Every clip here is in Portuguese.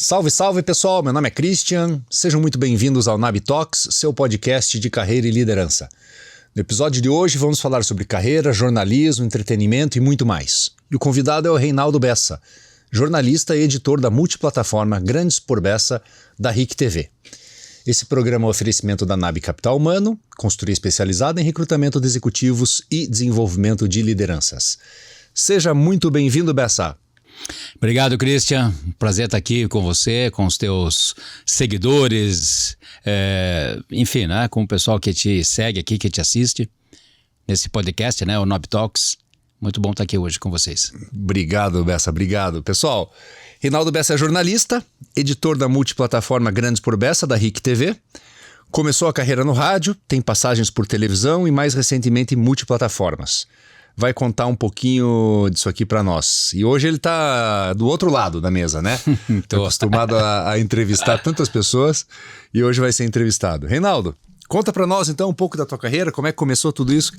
Salve, salve pessoal, meu nome é Christian, sejam muito bem-vindos ao NAB Talks, seu podcast de carreira e liderança. No episódio de hoje vamos falar sobre carreira, jornalismo, entretenimento e muito mais. E o convidado é o Reinaldo Bessa, jornalista e editor da multiplataforma Grandes por Bessa da RIC TV. Esse programa é um oferecimento da NAB Capital Humano, consultoria especializada em recrutamento de executivos e desenvolvimento de lideranças. Seja muito bem-vindo, Bessa. Obrigado, Christian. Prazer estar aqui com você, com os teus seguidores, enfim, né, com o pessoal que te segue aqui, que te assiste nesse podcast, né, o NAB Talks. Muito bom estar aqui hoje com vocês. Obrigado, Bessa, obrigado. Pessoal, Reinaldo Bessa é jornalista, editor da multiplataforma Grandes por Bessa da RIC TV. Começou a carreira no rádio, tem passagens por televisão e mais recentemente multiplataformas. Vai contar um pouquinho disso aqui para nós. E hoje ele tá do outro lado da mesa, né? Tô acostumado a entrevistar tantas pessoas e hoje vai ser entrevistado. Reinaldo, conta para nós então um pouco da tua carreira, como é que começou tudo isso?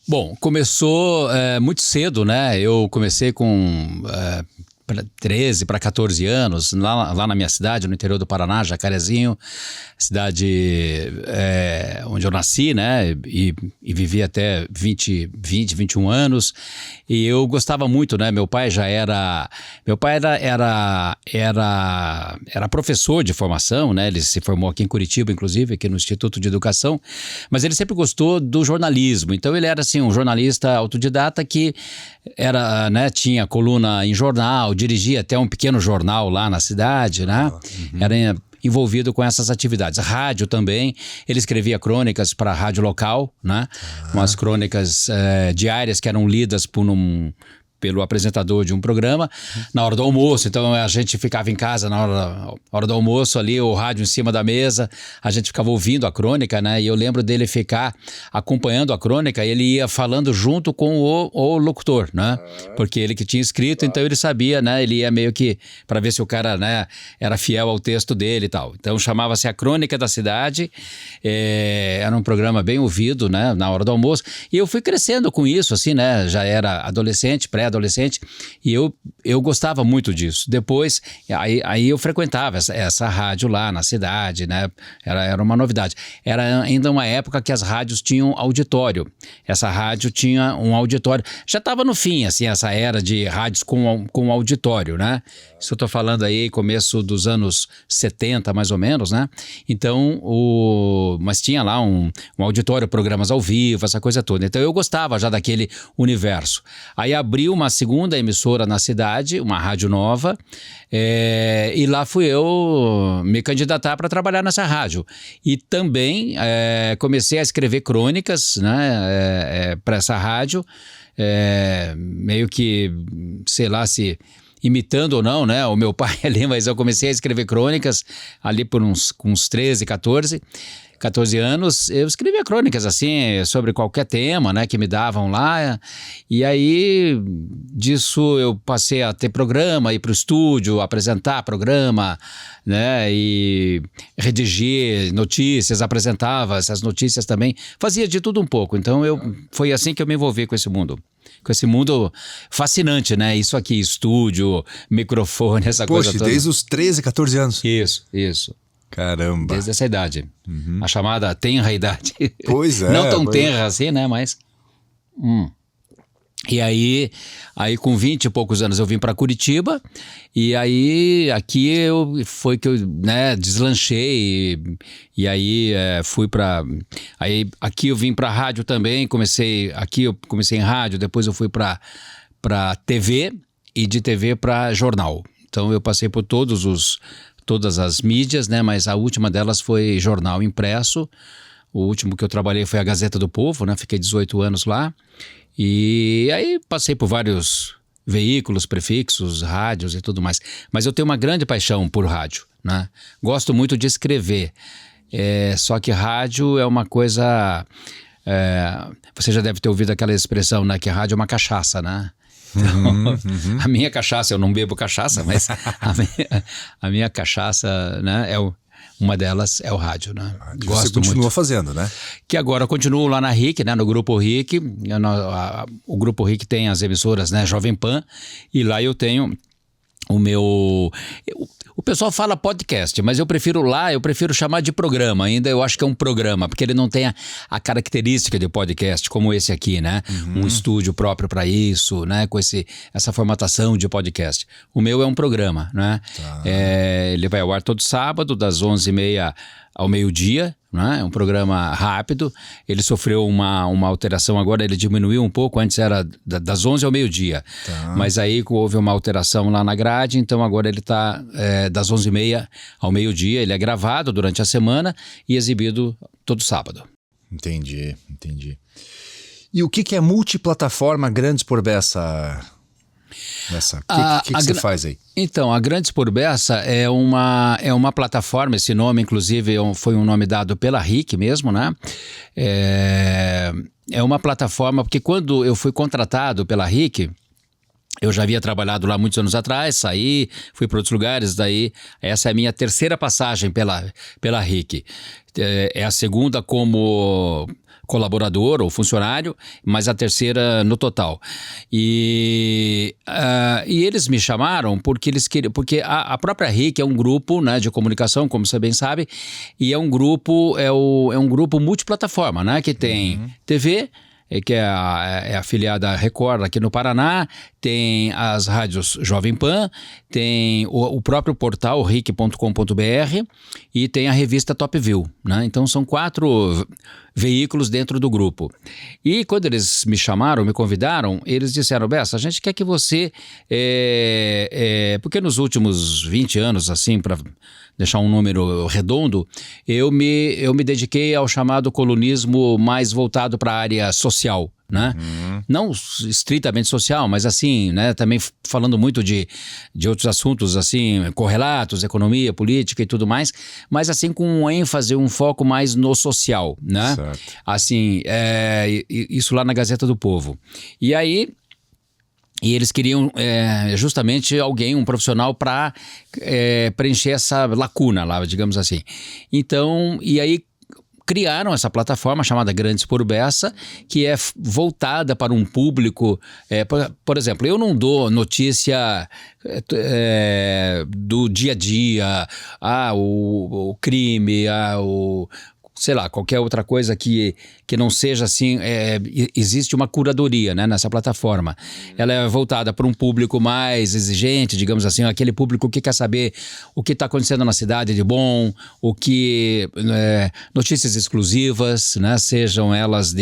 Bom, começou muito cedo, né? Eu comecei com 13 para 14 anos, lá na minha cidade, no interior do Paraná, Jacarezinho, cidade onde eu nasci, né, e vivi até 21 anos, e eu gostava muito, né, meu pai era professor de formação, né, ele se formou aqui em Curitiba, inclusive, aqui no Instituto de Educação, mas ele sempre gostou do jornalismo, então ele era, assim, um jornalista autodidata que era, né, tinha coluna em jornal, dirigia até um pequeno jornal lá na cidade, né? Era envolvido com essas atividades. Rádio também, ele escrevia crônicas para a rádio local, né? Umas crônicas diárias que eram lidas pelo apresentador de um programa, na hora do almoço. Então a gente ficava em casa na hora do almoço ali, o rádio em cima da mesa, a gente ficava ouvindo a crônica, né? E eu lembro dele ficar acompanhando a crônica e ele ia falando junto com o locutor, né? Porque ele que tinha escrito, então ele sabia, né? Ele ia meio que para ver se o cara, né, era fiel ao texto dele e tal. Então chamava-se A Crônica da Cidade, era um programa bem ouvido, né? Na hora do almoço. E eu fui crescendo com isso, assim, né? Já era adolescente, pré-adolescente, e eu gostava muito disso. Depois, aí eu frequentava essa rádio lá na cidade, né? Era uma novidade. Era ainda uma época que as rádios tinham auditório. Essa rádio tinha um auditório. Já estava no fim, assim, essa era de rádios com auditório, né? Isso eu estou falando aí começo dos anos 70, mais ou menos, né? Então, mas tinha lá um auditório, programas ao vivo, essa coisa toda. Então eu gostava já daquele universo. Aí abriu uma segunda emissora na cidade, uma rádio nova, e lá fui eu me candidatar para trabalhar nessa rádio. E também comecei a escrever crônicas, né, para essa rádio, meio que, sei lá se imitando ou não, né, o meu pai ali, mas eu comecei a escrever crônicas ali por uns 13, 14 anos, eu escrevia crônicas assim, sobre qualquer tema, né, que me davam lá, e aí disso eu passei a ter programa, ir para o estúdio, apresentar programa, né, e redigir notícias, apresentava essas notícias também, fazia de tudo um pouco, então foi assim que eu me envolvi com esse mundo fascinante, né, isso aqui, estúdio, microfone, essa coisa toda. Desde os 13, 14 anos? Isso. Caramba. Desde essa idade. A chamada tenra idade. Pois é. Não tão tenra assim, né? Mas... E aí com 20 e poucos anos eu vim para Curitiba e aí aqui foi que eu, né, deslanchei e aí fui para... Aí aqui eu vim para rádio também, aqui eu comecei em rádio, depois eu fui para TV e de TV para jornal. Então eu passei por todas as mídias, né? Mas a última delas foi jornal impresso. O último que eu trabalhei foi a Gazeta do Povo, né? Fiquei 18 anos lá. E aí passei por vários veículos, prefixos, rádios e tudo mais. Mas eu tenho uma grande paixão por rádio, né? Gosto muito de escrever. Só que rádio é uma coisa... você já deve ter ouvido aquela expressão, né? Que rádio é uma cachaça, né? Então, a minha cachaça, eu não bebo cachaça, mas a minha cachaça, né, uma delas é o rádio, né? Gosto Você continua muito. Fazendo, né? Que agora eu continuo lá na RIC, né, no Grupo RIC. O Grupo RIC tem as emissoras, né, Jovem Pan, e lá eu tenho O pessoal fala podcast, mas eu prefiro chamar de programa. Ainda eu acho que é um programa, porque ele não tem a característica de podcast, como esse aqui, né? Um estúdio próprio para isso, né? Com essa formatação de podcast. O meu é um programa, né? Tá. Ele vai ao ar todo sábado, das 11h30 ao meio-dia, né? É um programa rápido. Ele sofreu uma alteração agora, ele diminuiu um pouco, antes era das 11 ao meio-dia. Tá. Mas aí houve uma alteração lá na grade, então agora ele está das 11h30 ao meio-dia. Ele é gravado durante a semana e exibido todo sábado. Entendi. E o que é multiplataforma Grandes por Beça? O que você faz aí? Então, a Grandes por Beça é uma plataforma, esse nome inclusive foi um nome dado pela RIC mesmo, né? É uma plataforma, porque quando eu fui contratado pela RIC, eu já havia trabalhado lá muitos anos atrás, saí, fui para outros lugares, daí essa é a minha terceira passagem pela RIC. É a segunda como colaborador ou funcionário, mas a terceira no total. E eles me chamaram porque eles queriam, porque a própria RIC é um grupo, né, de comunicação, como você bem sabe, e é um grupo multiplataforma, né, que tem TV, que é afiliada à Record aqui no Paraná, tem as rádios Jovem Pan, tem o próprio portal ric.com.br e tem a revista Top View, né? Então são 4 veículos dentro do grupo. E quando eles me chamaram, me convidaram, eles disseram: Bessa, a gente quer que você... porque nos últimos 20 anos, assim, para deixar um número redondo, eu me dediquei ao chamado colunismo mais voltado para a área social, né? Não estritamente social, mas assim, né? Também falando muito de outros assuntos, assim, correlatos, economia, política e tudo mais, mas assim com um ênfase, um foco mais no social, né? Certo. Assim, isso lá na Gazeta do Povo. E aí... E eles queriam justamente um profissional para preencher essa lacuna lá, digamos assim. Então, e aí criaram essa plataforma chamada Grandes por Beça, que é voltada para um público... por exemplo, eu não dou notícia do dia a dia, o crime, sei lá, qualquer outra coisa que não seja assim, existe uma curadoria, né, nessa plataforma. Ela é voltada para um público mais exigente, digamos assim, aquele público que quer saber o que está acontecendo na cidade de bom, notícias exclusivas, né, sejam elas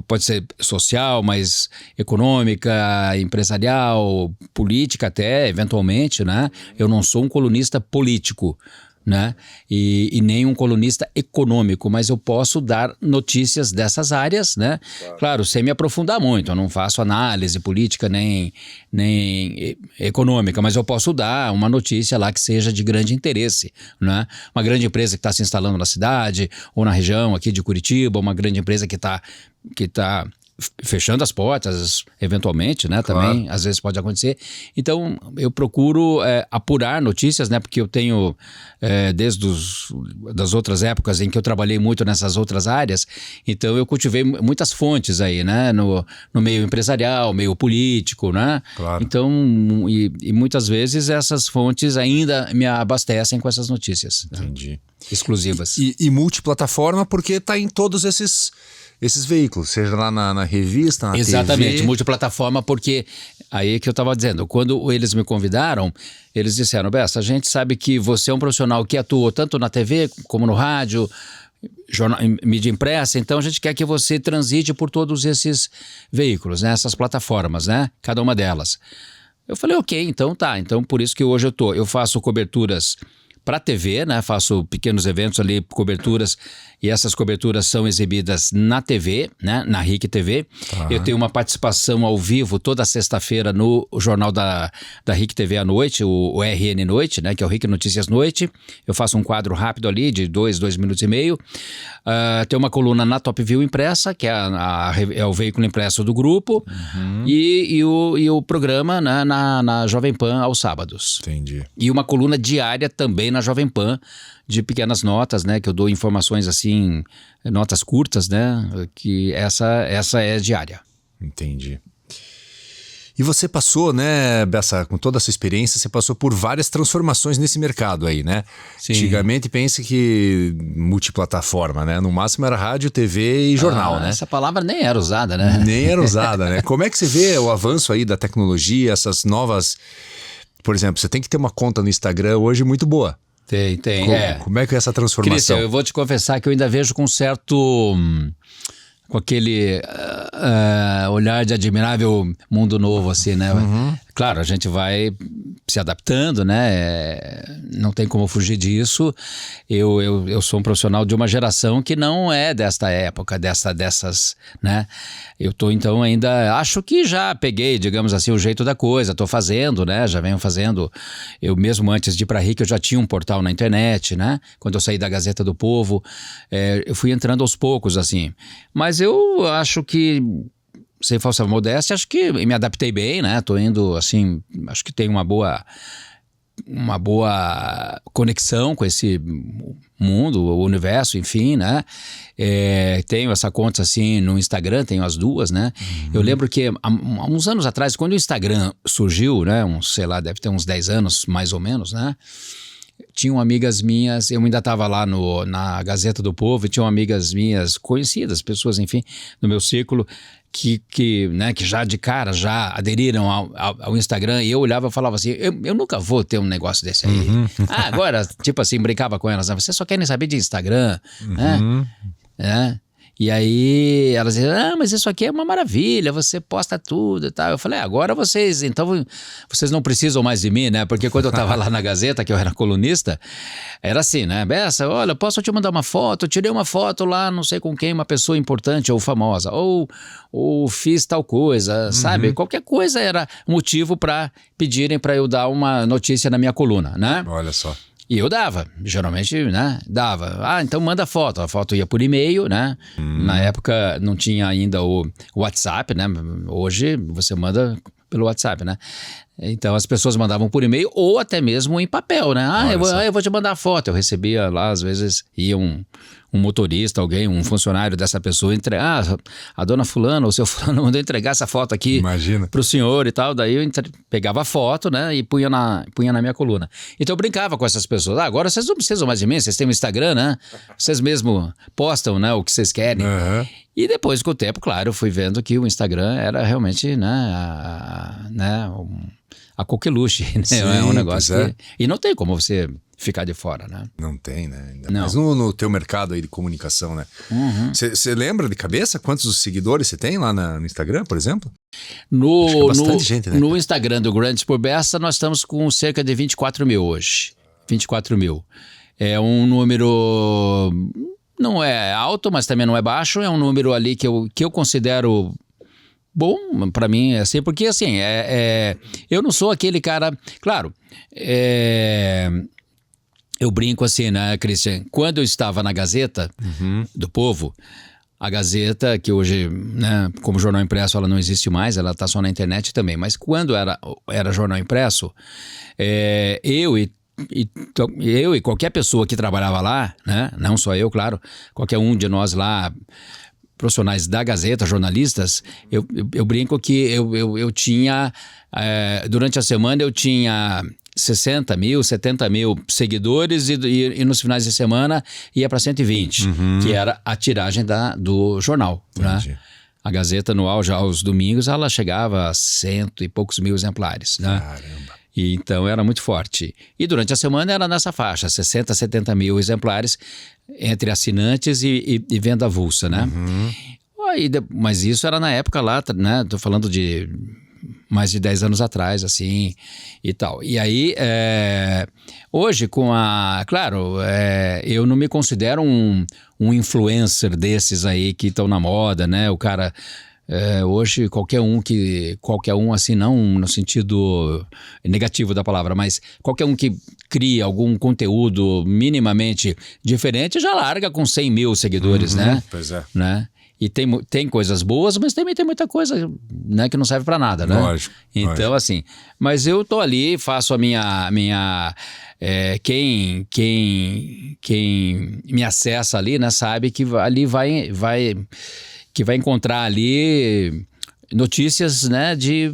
pode ser social, mas econômica, empresarial, política até, eventualmente, né? Eu não sou um colunista político, né? E nem um colunista econômico, mas eu posso dar notícias dessas áreas, né? Claro, sem me aprofundar muito, eu não faço análise política nem econômica, mas eu posso dar uma notícia lá que seja de grande interesse, né? Uma grande empresa que está se instalando na cidade ou na região aqui de Curitiba, uma grande empresa que está fechando as portas, eventualmente, né? Claro. Também, às vezes pode acontecer. Então, eu procuro apurar notícias, né? Porque eu tenho, desde das outras épocas em que eu trabalhei muito nessas outras áreas, então eu cultivei muitas fontes aí, né? No meio empresarial, meio político, né? Claro. Então, e muitas vezes essas fontes ainda me abastecem com essas notícias. Entendi. Né? Exclusivas. E multiplataforma porque está em todos esses veículos, seja lá na revista, na Exatamente, TV. multiplataforma, porque aí que eu estava dizendo, quando eles me convidaram, eles disseram: Bessa, a gente sabe que você é um profissional que atuou tanto na TV como no rádio, mídia impressa, então a gente quer que você transite por todos esses veículos, né, essas plataformas, né, cada uma delas. Eu falei: ok, então tá, então por isso que hoje eu faço coberturas para TV, né? Faço pequenos eventos ali, coberturas, e essas coberturas são exibidas na TV, né? Na RIC TV. Tá. Eu tenho uma participação ao vivo toda sexta-feira no jornal da RIC TV à noite, o RN Noite, né? Que é o RIC Notícias Noite. Eu faço um quadro rápido ali de 2 minutos e meio. Tem uma coluna na Top View impressa, que é o veículo impresso do grupo, e o programa, né, na Jovem Pan aos sábados. Entendi. E uma coluna diária também na Jovem Pan, de pequenas notas, né, que eu dou informações assim, notas curtas, né, que essa é diária. Entendi. E você passou, né, Bessa, com toda essa experiência, você passou por várias transformações nesse mercado aí, né? Sim. Antigamente, pense que multiplataforma, né? No máximo era rádio, TV e jornal, né? Essa palavra nem era usada, né? Nem era usada, né? Como é que você vê o avanço aí da tecnologia, essas novas... Por exemplo, você tem que ter uma conta no Instagram hoje muito boa. Tem. Como é que é essa transformação? Cristian, eu vou te confessar que eu ainda vejo com certo... com aquele olhar de admirável mundo novo, assim, né? Claro, a gente vai se adaptando, né? Não tem como fugir disso. Eu sou um profissional de uma geração que não é desta época, dessas, né? Eu tô, então, ainda... Acho que já peguei, digamos assim, o jeito da coisa. Tô fazendo, né? Já venho fazendo... Eu mesmo, antes de ir para RIC, eu já tinha um portal na internet, né? Quando eu saí da Gazeta do Povo, eu fui entrando aos poucos, assim. Mas eu acho que... Sem falsa modéstia, acho que me adaptei bem, né? Tô indo, assim, acho que tem uma boa conexão com esse mundo, o universo, enfim, né? Tenho essa conta, assim, no Instagram, tenho as duas, né? Eu lembro que há uns anos atrás, quando o Instagram surgiu, né? Sei lá, deve ter uns 10 anos, mais ou menos, né? Tinham amigas minhas, eu ainda estava lá na Gazeta do Povo, e tinham amigas minhas conhecidas, pessoas, enfim, no meu círculo, que já de cara já aderiram ao Instagram, e eu olhava e falava assim, eu nunca vou ter um negócio desse aí. Agora, tipo assim, brincava com elas, né? Vocês só querem saber de Instagram, né? E aí elas diziam, mas isso aqui é uma maravilha, você posta tudo e tal. Eu falei, agora vocês não precisam mais de mim, né? Porque quando eu tava lá na Gazeta, que eu era colunista, era assim, né? Bessa, olha, posso te mandar uma foto? Eu tirei uma foto lá, não sei com quem, uma pessoa importante ou famosa, ou fiz tal coisa, sabe? Qualquer coisa era motivo para pedirem para eu dar uma notícia na minha coluna, né? Olha só. E eu dava, geralmente, né, dava. Então manda foto. A foto ia por e-mail, né? Na época não tinha ainda o WhatsApp, né? Hoje você manda pelo WhatsApp, né? Então as pessoas mandavam por e-mail ou até mesmo em papel, né? Eu vou te mandar a foto. Eu recebia lá, às vezes ia um motorista, alguém, um funcionário dessa pessoa, a dona fulana ou seu fulano mandou entregar essa foto aqui pro senhor e tal, daí eu pegava a foto, né, e punha na minha coluna. Então eu brincava com essas pessoas, agora vocês não precisam mais de mim, vocês têm um Instagram, né, vocês mesmo postam, né, o que vocês querem. E depois, com o tempo, claro, eu fui vendo que o Instagram era realmente, né, a coqueluche, né? Sim, é um negócio que... E não tem como você ficar de fora, né? Não tem, né? Ainda não. Mas no teu mercado aí de comunicação, né? Você lembra de cabeça quantos seguidores você tem lá no Instagram, por exemplo? Acho que é bastante gente, né? No Instagram do Grandes por Bessa, nós estamos com cerca de 24 mil hoje. 24 mil. É um número... Não é alto, mas também não é baixo. É um número ali que eu considero... Bom, pra mim é assim, porque assim, eu não sou aquele cara... Claro, eu brinco assim, né, Cristian? Quando eu estava na Gazeta do Povo, a Gazeta, que hoje, né, como jornal impresso, ela não existe mais, ela está só na internet também, mas quando era jornal impresso, eu e qualquer pessoa que trabalhava lá, né, não só eu, claro, qualquer um de nós lá, profissionais da Gazeta, jornalistas, eu brinco que eu tinha, durante a semana eu tinha 60 mil, 70 mil seguidores e nos finais de semana ia para 120, que era a tiragem do jornal, né? A Gazeta no auge, aos domingos, ela chegava a 100 e poucos mil exemplares, né? Caramba! E então era muito forte. E durante a semana era nessa faixa, 60, 70 mil exemplares entre assinantes e venda avulsa, né? Mas isso era na época lá, né? Tô falando de mais de 10 anos atrás, assim, e tal. E aí, hoje claro, eu não me considero um influencer desses aí que estão na moda, né? O cara... hoje qualquer um assim, não no sentido negativo da palavra, mas qualquer um que cria algum conteúdo minimamente diferente já larga com 100 mil seguidores, né? Pois é. Né? E tem coisas boas, mas também tem muita coisa, né, que não serve pra nada, né? Lógico. Então, assim, mas eu tô ali, faço a minha quem me acessa ali, né, sabe que ali vai encontrar ali notícias, né, de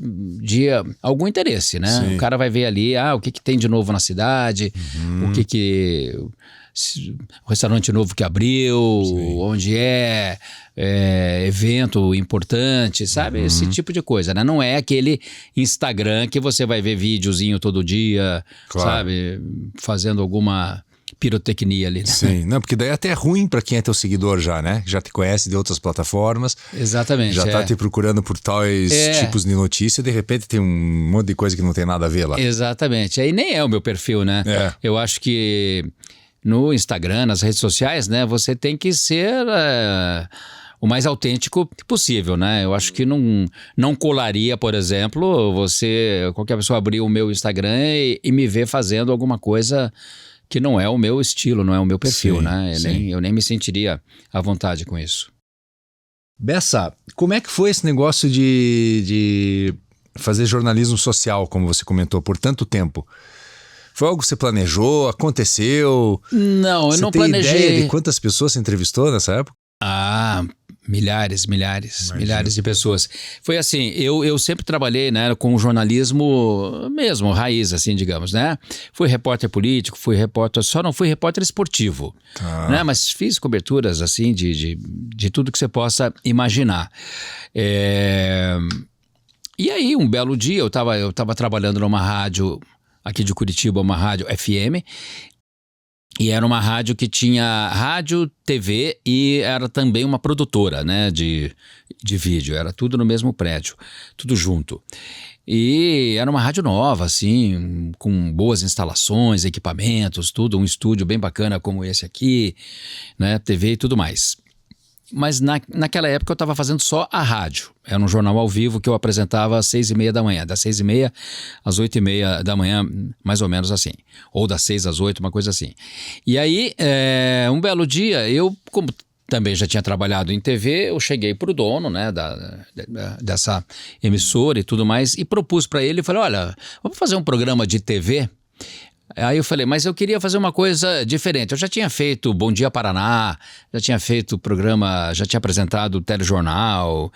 algum interesse, né? Sim. O cara vai ver ali, o que tem de novo na cidade, o o restaurante novo que abriu, onde evento importante, sabe? Esse tipo de coisa, né? Não é aquele Instagram que você vai ver videozinho todo dia, sabe? Fazendo alguma pirotecnia ali, né? Sim, não, porque daí até é ruim para quem é teu seguidor já, né? Já te conhece de outras plataformas. Exatamente. Já tá te procurando por tais tipos de notícia e de repente tem um monte de coisa que não tem nada a ver lá. Exatamente. Aí nem é o meu perfil, né? Eu acho que no Instagram, nas redes sociais, né? Você tem que ser o mais autêntico possível, né? Eu acho que não colaria, por exemplo, qualquer pessoa abrir o meu Instagram e me ver fazendo alguma coisa que não é o meu estilo, não é o meu perfil, né? Eu nem me sentiria à vontade com isso. Bessa, como é que foi esse negócio de fazer jornalismo social, como você comentou, por tanto tempo? Foi algo que você planejou? Aconteceu? Não, eu não planejei. Você tem ideia de quantas pessoas você entrevistou nessa época? Milhares de pessoas. Foi assim, eu sempre trabalhei, né, com jornalismo mesmo, raiz, assim, digamos, né? Fui repórter político, só não fui repórter esportivo, né? Mas fiz coberturas, assim, de tudo que você possa imaginar. E aí, um belo dia, eu tava trabalhando numa rádio aqui de Curitiba, uma rádio FM, e era uma rádio que tinha rádio, TV e era também uma produtora, né, de vídeo. Era tudo no mesmo prédio, tudo junto. E era uma rádio nova, assim, com boas instalações, equipamentos, tudo, um estúdio bem bacana como esse aqui, né, TV e tudo mais. Mas naquela época eu estava fazendo só a rádio. Era um jornal ao vivo que eu apresentava às 6h30 da manhã. Das 6h30 às 8h30 da manhã, mais ou menos assim. Ou das 6 às 8, uma coisa assim. E aí, um belo dia, eu, como também já tinha trabalhado em TV, eu cheguei para o dono, né, dessa emissora e tudo mais, e propus para ele, falei, olha, vamos fazer um programa de TV? Aí eu falei, mas eu queria fazer uma coisa diferente. Eu já tinha feito Bom Dia Paraná, já tinha feito programa, já tinha apresentado telejornal,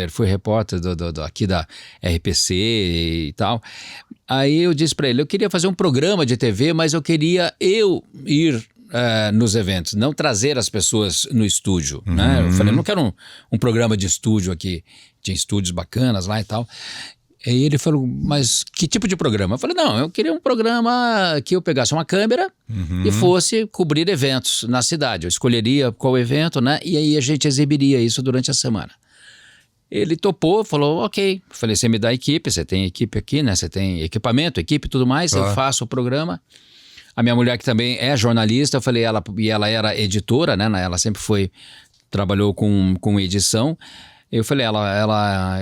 fui repórter aqui da RPC e tal. Aí eu disse para ele, eu queria fazer um programa de TV, mas eu queria ir nos eventos, não trazer as pessoas no estúdio, né? Eu falei, não quero um programa de estúdio aqui. Tinha estúdios bacanas lá e tal. E ele falou, mas que tipo de programa? Eu falei, não, eu queria um programa que eu pegasse uma câmera e fosse cobrir eventos na cidade. Eu escolheria qual evento, né? E aí a gente exibiria isso durante a semana. Ele topou, falou, ok. Eu falei, você me dá equipe, você tem equipe aqui, né? Você tem equipamento, equipe e tudo mais, eu faço o programa. A minha mulher, que também é jornalista, eu falei, ela era editora, né? Ela sempre trabalhou com edição. Eu falei,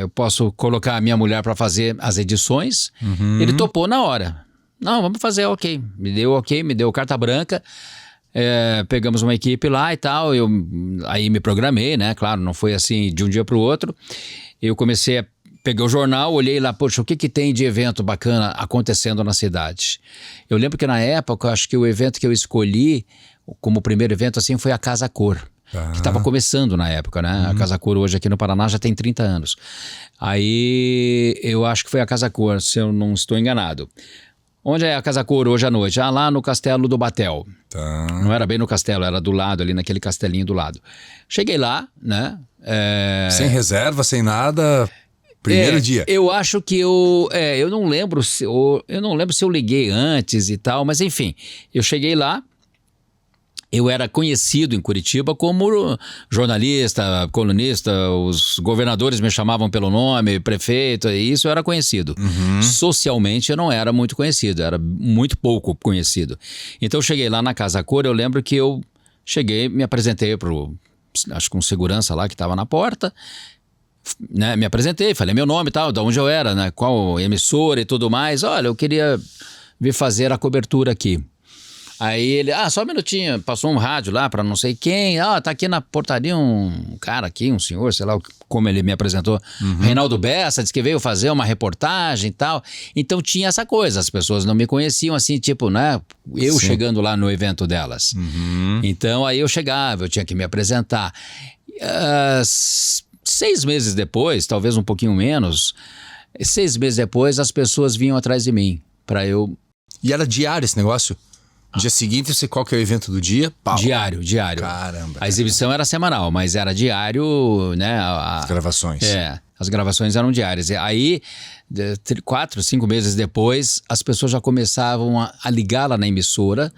eu posso colocar a minha mulher para fazer as edições. Ele topou na hora. Não, vamos fazer, ok. Me deu carta branca. Pegamos uma equipe lá e tal. Aí me programei, né? Claro, não foi assim de um dia para o outro. Eu peguei o jornal, olhei lá, poxa, o que tem de evento bacana acontecendo na cidade? Eu lembro que na época, acho que o evento que eu escolhi como primeiro evento assim foi a Casa Cor. Que estava começando na época, né? A Casa Cor hoje aqui no Paraná já tem 30 anos. Aí eu acho que foi a Casa Cor, se eu não estou enganado. Onde é a Casa Cor hoje à noite? Lá no Castelo do Batel. Não era bem no castelo, era do lado, ali naquele castelinho do lado. Cheguei lá, né? Sem reserva, sem nada... Primeiro dia. Eu acho que eu não lembro se eu liguei antes e tal, mas enfim, eu cheguei lá. Eu era conhecido em Curitiba como jornalista, colunista, os governadores me chamavam pelo nome, prefeito, e isso eu era conhecido. Socialmente eu não era muito conhecido, era muito pouco conhecido. Então eu cheguei lá na Casa Cor, eu lembro que eu cheguei, me apresentei acho que um segurança lá que estava na porta, né, me apresentei, falei meu nome e tal, de onde eu era, né, qual emissora e tudo mais. Olha, eu queria vir fazer a cobertura aqui. Aí ele, só um minutinho, passou um rádio lá para não sei quem, tá aqui na portaria um cara aqui, um senhor, sei lá como ele me apresentou, Reinaldo Bessa, disse que veio fazer uma reportagem e tal. Então tinha essa coisa, as pessoas não me conheciam assim, tipo, né, eu chegando lá no evento delas. Então aí eu chegava, eu tinha que me apresentar. 6 meses depois, talvez um pouquinho menos, 6 meses depois as pessoas vinham atrás de mim para eu... E era diário esse negócio? Dia seguinte, você qual que é o evento do dia? Pau. Diário. Caramba. A exibição era semanal, mas era diário, né? As gravações. As gravações eram diárias. E aí, 4, 5 meses depois, as pessoas já começavam a ligar lá na emissora.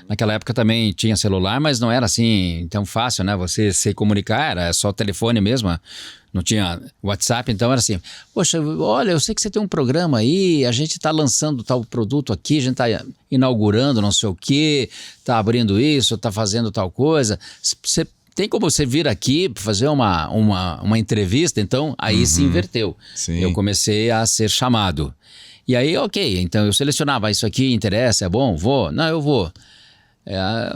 Naquela época também tinha celular, mas não era assim tão fácil, né? Você se comunicar, era só telefone mesmo. Não tinha WhatsApp, então era assim, poxa, olha, eu sei que você tem um programa aí, a gente está lançando tal produto aqui, a gente está inaugurando não sei o quê, está abrindo isso, está fazendo tal coisa, você tem como você vir aqui para fazer uma entrevista? Então, aí se inverteu. Sim. Eu comecei a ser chamado. E aí, ok, então eu selecionava, isso aqui interessa, é bom? Vou? Não, eu vou.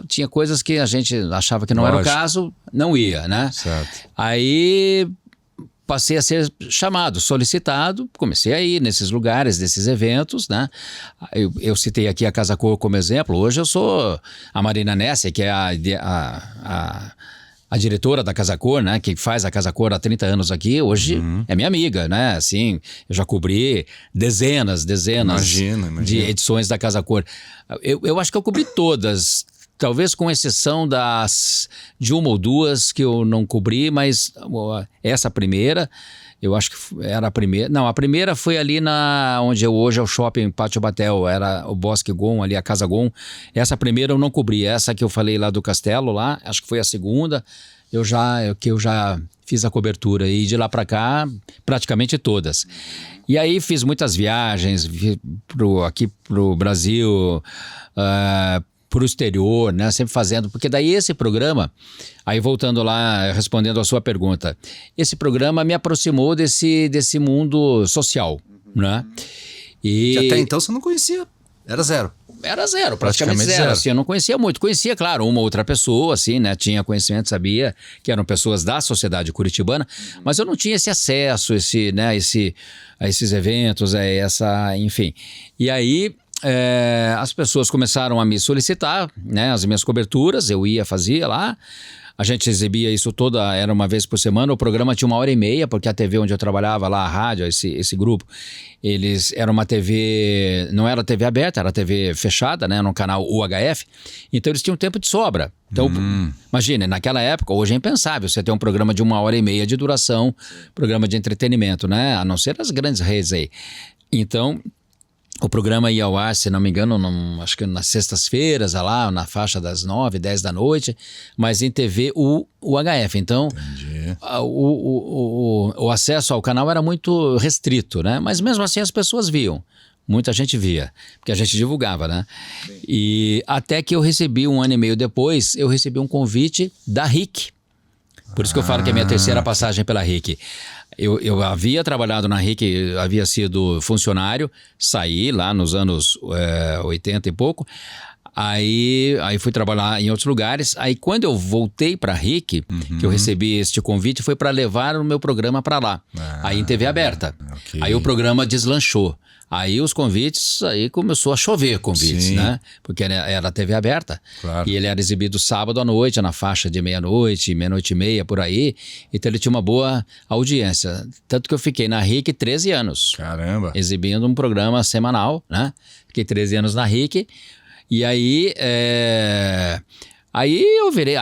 Tinha coisas que a gente achava que não era o caso, não ia, né? Certo. Aí... passei a ser chamado, solicitado, comecei a ir nesses lugares, nesses eventos, né? Eu citei aqui a Casa Cor como exemplo. Hoje eu sou a Marina Nessia, que é a diretora da Casa Cor, né? Que faz a Casa Cor há 30 anos aqui. Hoje é minha amiga, né? Assim, eu já cobri dezenas Imagina. de edições da Casa Cor. Eu acho que eu cobri todas. Talvez com exceção de uma ou duas que eu não cobri, mas essa primeira, eu acho que era a primeira. Não, a primeira foi ali onde hoje é o shopping Pátio Batel, era o Bosque Gon, ali a Casa Gon. Essa primeira eu não cobri, essa que eu falei lá do Castelo, lá, acho que foi a segunda, eu já fiz a cobertura e de lá para cá, praticamente todas. E aí fiz muitas viagens aqui pro Brasil, para o exterior, né? Sempre fazendo, porque daí esse programa, aí voltando lá, respondendo a sua pergunta, esse programa me aproximou desse mundo social, né? E até então você não conhecia, era zero. Era zero, praticamente zero. Assim, eu não conhecia muito. Conhecia, claro, uma outra pessoa, assim, né? Tinha conhecimento, sabia que eram pessoas da sociedade curitibana, mas eu não tinha esse acesso, a esses eventos, enfim. E aí... as pessoas começaram a me solicitar, né, as minhas coberturas, eu fazia lá, a gente exibia isso era uma vez por semana, o programa tinha 1h30, porque a TV onde eu trabalhava lá, a rádio, esse grupo, era uma TV, não era TV aberta, era TV fechada, né, no canal UHF, então eles tinham tempo de sobra. Então, imagine, naquela época, hoje é impensável você ter um programa de 1h30 de duração, programa de entretenimento, né, a não ser as grandes redes aí. Então... o programa ia ao ar, se não me engano, acho que nas sextas-feiras, lá na faixa das 9, 10 da noite, mas em TV o UHF. Então, o acesso ao canal era muito restrito, né? Mas mesmo assim as pessoas viam. Muita gente via, porque a gente divulgava, né? E até que eu recebi 1 ano e meio depois, eu recebi um convite da RIC. Por isso que eu falo que é a minha terceira passagem pela RIC. Eu havia trabalhado na RIC, havia sido funcionário, saí lá nos anos 80 e pouco, aí fui trabalhar em outros lugares. Aí quando eu voltei para a RIC, que eu recebi este convite, foi para levar o meu programa para lá, aí em TV aberta. Okay. Aí o programa deslanchou. Aí os convites, aí começou a chover convites, né? Porque era TV aberta. Claro. E ele era exibido sábado à noite, na faixa de meia-noite, meia-noite e meia, por aí. Então ele tinha uma boa audiência. Tanto que eu fiquei na RIC 13 anos. Caramba! Exibindo um programa semanal, né? Fiquei 13 anos na RIC. E aí, aí eu virei...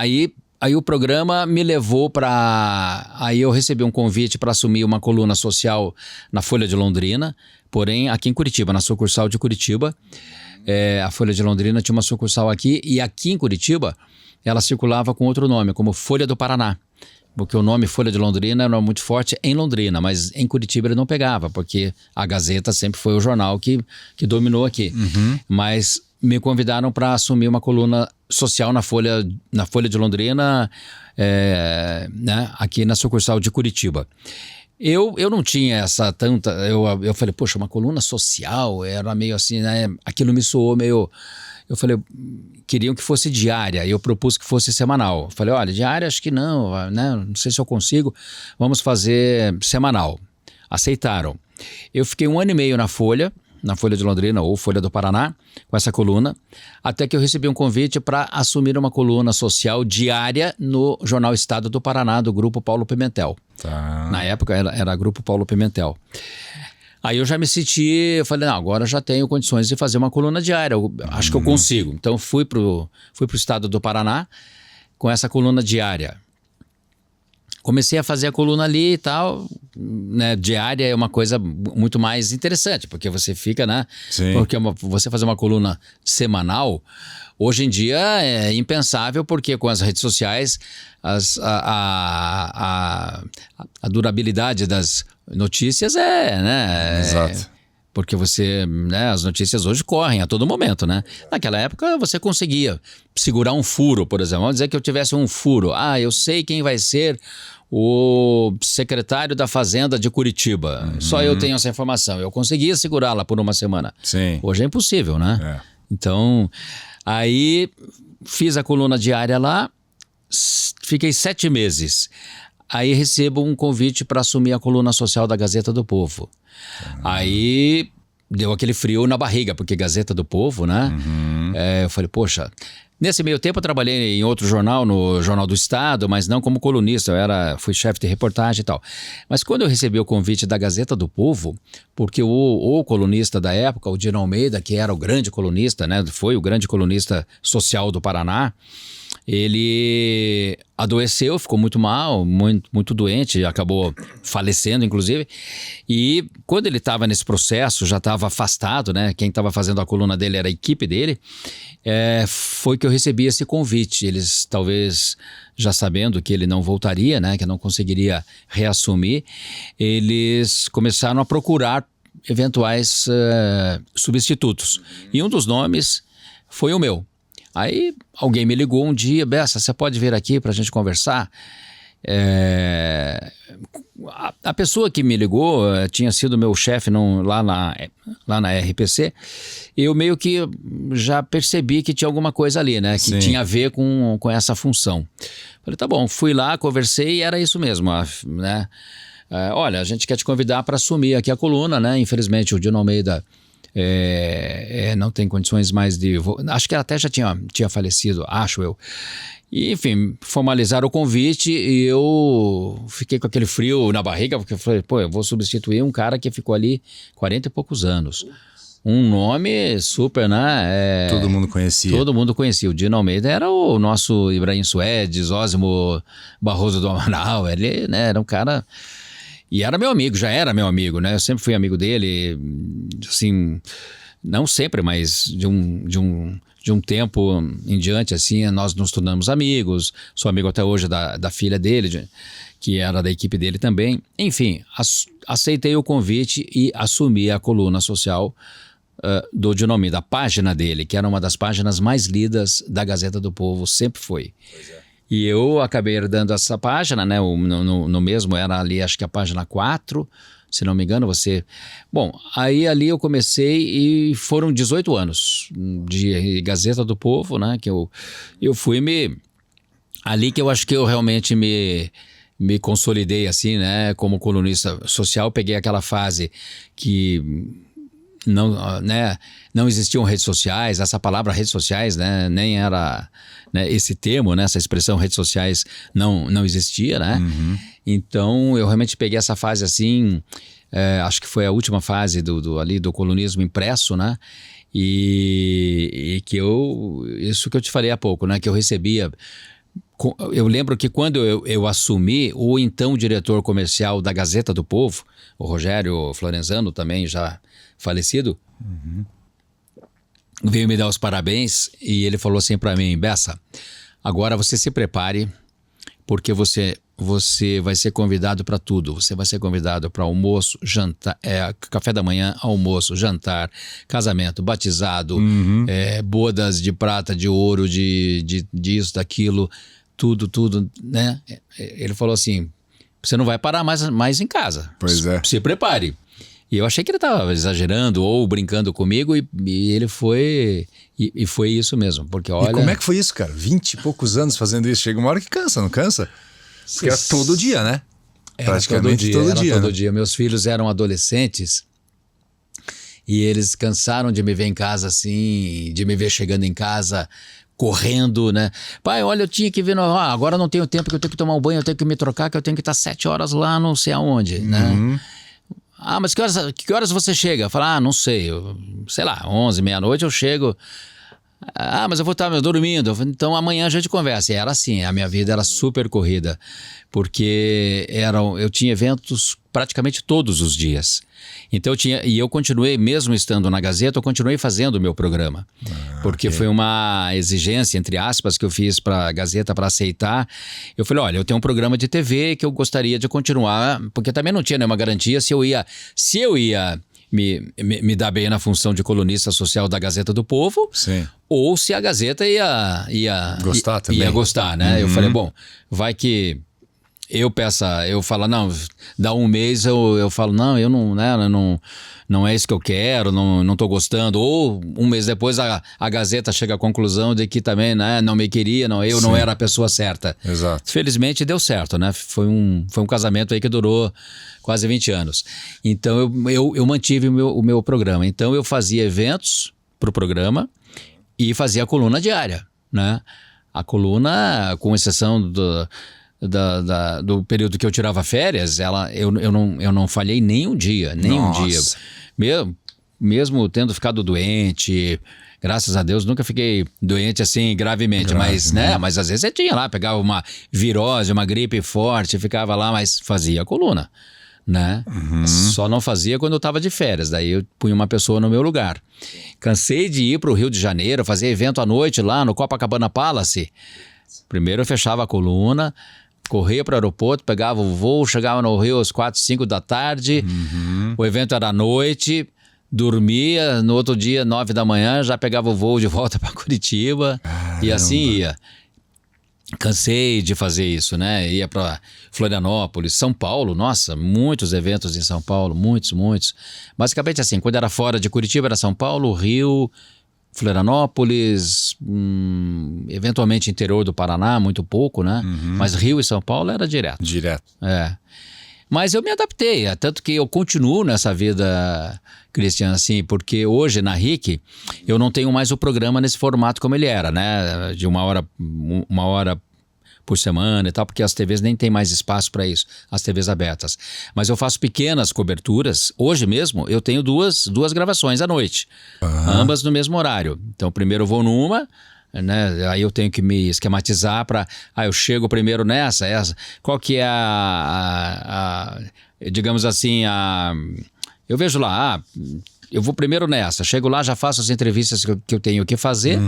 Aí o programa me levou para... Aí eu recebi um convite para assumir uma coluna social na Folha de Londrina, porém aqui em Curitiba, na sucursal de Curitiba. A Folha de Londrina tinha uma sucursal aqui, e aqui em Curitiba ela circulava com outro nome, como Folha do Paraná. Porque o nome Folha de Londrina era muito forte em Londrina, mas em Curitiba ele não pegava, porque a Gazeta sempre foi o jornal que dominou aqui. Mas me convidaram para assumir uma coluna social na Folha de Londrina, né, aqui na sucursal de Curitiba. Eu não tinha essa tanta... Eu falei, poxa, uma coluna social, era meio assim, né? Aquilo me soou meio... Eu falei, queriam que fosse diária, eu propus que fosse semanal. Eu falei, olha, diária acho que não, né? Não sei se eu consigo, vamos fazer semanal. Aceitaram. Eu fiquei 1 ano e meio na Folha, na Folha de Londrina ou Folha do Paraná, com essa coluna, até que eu recebi um convite para assumir uma coluna social diária no jornal Estado do Paraná, do Grupo Paulo Pimentel. Tá. Na época era Grupo Paulo Pimentel. Aí eu já me senti, eu falei, não, agora eu já tenho condições de fazer uma coluna diária, acho que eu consigo. Então fui pro Estado do Paraná com essa coluna diária. Comecei a fazer a coluna ali e tal, né? Diária é uma coisa muito mais interessante, porque você fica, né? Sim. Porque você fazer uma coluna semanal, hoje em dia é impensável, porque com as redes sociais, a durabilidade das notícias né? Exato. Porque você, né, as notícias hoje correm a todo momento, né? Naquela época você conseguia segurar um furo, por exemplo. Vamos dizer que eu tivesse um furo. Ah, eu sei quem vai ser o secretário da Fazenda de Curitiba. Só eu tenho essa informação. Eu conseguia segurá-la por uma semana. Sim. Hoje é impossível, né? É. Então, aí fiz a coluna diária lá, fiquei 7 meses. Aí recebo um convite para assumir a coluna social da Gazeta do Povo. Aí deu aquele frio na barriga, porque Gazeta do Povo, né? Eu falei, poxa, nesse meio tempo eu trabalhei em outro jornal, no Jornal do Estado, mas não como colunista, fui chefe de reportagem e tal. Mas quando eu recebi o convite da Gazeta do Povo, porque o colunista da época, o Dino Almeida, que era o grande colunista, né? Foi o grande colunista social do Paraná, ele adoeceu, ficou muito mal, muito doente, acabou falecendo, inclusive. E quando ele estava nesse processo, já estava afastado, né? Quem estava fazendo a coluna dele era a equipe dele. Foi que eu recebi esse convite. Eles, talvez já sabendo que ele não voltaria, né? Que não conseguiria reassumir, eles começaram a procurar eventuais substitutos. E um dos nomes foi o meu. Aí alguém me ligou um dia, Bessa, você pode vir aqui para a gente conversar? A pessoa que me ligou tinha sido meu chefe lá na RPC. Eu meio que já percebi que tinha alguma coisa ali, né? Que Sim. tinha a ver com essa função. Falei, tá bom, fui lá, conversei e era isso mesmo, né? Olha, a gente quer te convidar para assumir aqui a coluna, né? Infelizmente o Dino Almeida não tem condições mais de... Acho que ela até já tinha falecido, acho eu. E, enfim, formalizaram o convite e eu fiquei com aquele frio na barriga, porque eu falei, pô, eu vou substituir um cara que ficou ali 40 e poucos anos. Um nome super, né? Todo mundo conhecia. Todo mundo conhecia. O Dino Almeida era o nosso Ibrahim Suedes, Osmo Barroso do Amaral. Ele, né, era um cara... E era meu amigo, já era meu amigo, né? Eu sempre fui amigo dele, assim, não sempre, mas de um tempo em diante, assim, nós nos tornamos amigos. Sou amigo até hoje da filha dele, que era da equipe dele também. Enfim, aceitei o convite e assumi a coluna social do Dino Almeida, a página dele, que era uma das páginas mais lidas da Gazeta do Povo, sempre foi. Pois é. E eu acabei herdando essa página, né? No mesmo era ali, acho que a página 4, se não me engano, você... Bom, aí ali eu comecei e foram 18 anos de Gazeta do Povo, né? Que eu fui ali que eu acho que eu realmente me consolidei assim, né? Como colunista social, peguei aquela fase que... não existiam redes sociais, essa palavra redes sociais, né, nem era, né, esse termo, né, essa expressão redes sociais não existia, né? Então eu realmente peguei essa fase assim, acho que foi a última fase do colunismo impresso, né? E que isso que eu te falei há pouco, né, que eu recebia. Eu lembro que quando eu assumi, o então diretor comercial da Gazeta do Povo, o Rogério Florenzano, também já falecido, veio me dar os parabéns e ele falou assim para mim, Bessa, agora você se prepare, porque você vai ser convidado para tudo. Você vai ser convidado para almoço, jantar, café da manhã, almoço, jantar, casamento, batizado, bodas de prata, de ouro, disso, daquilo, tudo, né? Ele falou assim, você não vai parar mais em casa. Pois é. Se prepare. E eu achei que ele estava exagerando ou brincando comigo e ele foi... E foi isso mesmo, porque olha... E como é que foi isso, cara? 20 e poucos anos fazendo isso. Chega uma hora que cansa, não cansa? Porque era todo dia, né? Praticamente todo dia. Meus filhos eram adolescentes e eles cansaram de me ver em casa assim, de me ver chegando em casa correndo, né? Pai, olha, eu tinha que vir, agora não tenho tempo, que eu tenho que tomar um banho, eu tenho que me trocar, que eu tenho que estar 7 horas lá, não sei aonde, né? Ah, mas que horas você chega? Fala, não sei, sei lá, 11, meia-noite eu chego. Ah, mas eu vou estar dormindo. Eu falei, então amanhã a gente conversa. E era assim, a minha vida era super corrida, porque eu tinha eventos praticamente todos os dias. Então eu continuei, mesmo estando na Gazeta, eu continuei fazendo o meu programa. Porque foi uma exigência, entre aspas, que eu fiz para a Gazeta para aceitar. Eu falei, olha, eu tenho um programa de TV que eu gostaria de continuar, porque também não tinha nenhuma garantia se eu ia me dar bem na função de colunista social da Gazeta do Povo, Sim. ou se a Gazeta ia gostar também. Ia gostar, né? Eu falei, bom, vai que eu falo, não, dá um mês eu falo, não, eu não, né, não é isso que eu quero, não tô gostando. Ou um mês depois a Gazeta chega à conclusão de que também, né, não me queria, não era a pessoa certa. Exato. Felizmente deu certo, né? Foi um casamento aí que durou quase 20 anos. Então eu mantive o meu programa. Então eu fazia eventos pro programa e fazia a coluna diária, né? A coluna, com exceção do período que eu tirava férias, eu não falhei nem um dia, um dia. Mesmo tendo ficado doente, graças a Deus nunca fiquei doente assim gravemente, mas às vezes você tinha lá, pegava uma virose, uma gripe forte, ficava lá, mas fazia a coluna, né? Só não fazia quando eu estava de férias, daí eu punha uma pessoa no meu lugar. Cansei de ir para o Rio de Janeiro, fazer evento à noite lá no Copacabana Palace. Primeiro eu fechava a coluna, corria para o aeroporto, pegava o voo, chegava no Rio às 4, 5 da tarde, o evento era à noite, dormia, no outro dia, 9 da manhã, já pegava o voo de volta para Curitiba. Caramba. E assim ia. Cansei de fazer isso, né? Ia para Florianópolis, São Paulo, nossa, muitos eventos em São Paulo, muitos. Basicamente assim, quando era fora de Curitiba era São Paulo, Rio, Florianópolis, eventualmente interior do Paraná, muito pouco, né? Mas Rio e São Paulo era direto. É. Mas eu me adaptei, tanto que eu continuo nessa vida, Cristian, assim, porque hoje na RIC eu não tenho mais o programa nesse formato como ele era, né? De uma hora por semana e tal, porque as TVs nem tem mais espaço para isso, as TVs abertas. Mas eu faço pequenas coberturas. Hoje mesmo eu tenho duas gravações à noite, ambas no mesmo horário. Então primeiro eu vou numa, né? Aí eu tenho que me esquematizar para... eu chego primeiro essa. Qual que é digamos assim, eu vejo lá, eu vou primeiro nessa, chego lá, já faço as entrevistas que eu tenho que fazer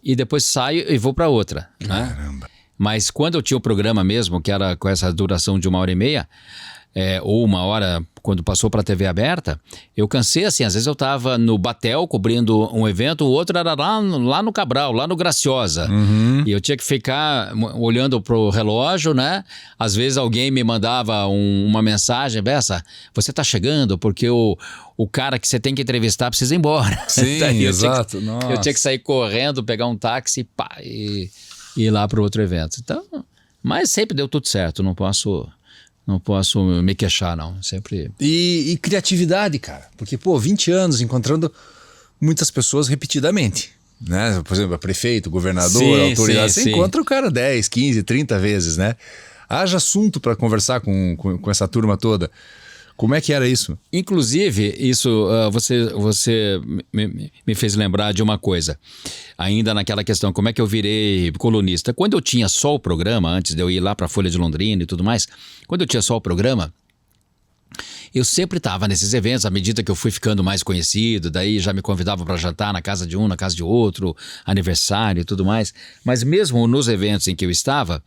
e depois saio e vou para outra. Caramba. Né? Mas quando eu tinha o programa mesmo, que era com essa duração de 1h30, ou 1 hora, quando passou para a TV aberta, eu cansei assim, às vezes eu estava no Batel cobrindo um evento, o outro era lá no Cabral, lá no Graciosa, e eu tinha que ficar olhando pro relógio, né? Às vezes alguém me mandava uma mensagem, Bessa, você tá chegando porque o cara que você tem que entrevistar precisa ir embora. Sim, exato. Eu tinha que sair correndo, pegar um táxi e ir lá para outro evento. Então, mas sempre deu tudo certo, não posso me queixar, não. Sempre. E criatividade, cara. Porque, 20 anos encontrando muitas pessoas repetidamente, né? Por exemplo, prefeito, governador, autoridade. Você encontra o cara 10, 15, 30 vezes, né? Haja assunto para conversar com essa turma toda. Como é que era isso? Inclusive, isso você me fez lembrar de uma coisa. Ainda naquela questão, como é que eu virei colunista? Quando eu tinha só o programa, antes de eu ir lá para a Folha de Londrina e tudo mais, quando eu tinha só o programa, eu sempre estava nesses eventos, à medida que eu fui ficando mais conhecido, daí já me convidavam para jantar na casa de um, na casa de outro, aniversário e tudo mais. Mas mesmo nos eventos em que eu estava,